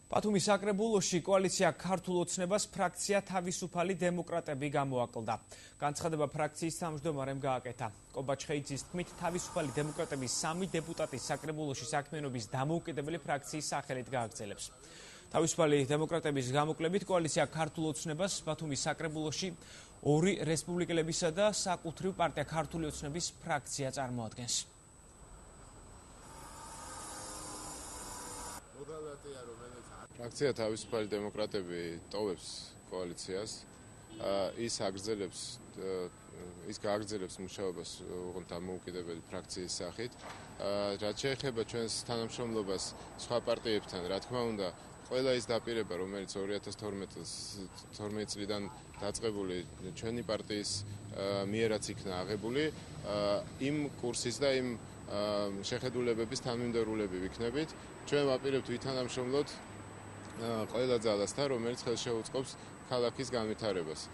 ბათუმის საკრებულოში კოალიცია ქართულ ოცნებას ფრაქცია თავისუფალი დემოკრატები გამოაკლდა. განცხადება ფრაქციის თავმჯდომარემ გააკეთა. კობაჩხეიძის თქმით, თავისუფალი დემოკრატების 3 დეპუტატი საკრებულოში საქმიანობის დამოუკიდებელი ფრაქციის სახელით გააგრძელებს. თავისუფალი დემოკრატების გამოკლებით კოალიცია ქართულ ოცნებას ბათუმის საკრებულოში 2 რესპუბლიკელებისა და საკუთრივ პარტია ქართული ოცნების ფრაქცია წარმოადგენს. ფრაქცია თავისუფალი დემოკრატები ტოვებს კოალიციას, ის გააგრძელებს მუშაობას დამოუკიდებელი ფრაქციის სახით. რაც შეეხება ჩვენს თანამშრომლობას სხვა პარტიებთან, რა თქმა უნდა, ყველა ის დაპირება, რომელიც 2012 წლიდან დაწყებული ჩვენი პარტიის მიერაც იქნა აღებული, იმ კურსის და იმ შეხედულებების თანმიმდევრულები ვიქნებით. ჩვენ ვაპირებთ ვითანამშრომლოთ ყველა ძალასთან, რომელიც ხელს შეუწყობს ქალაქის განვითარებას.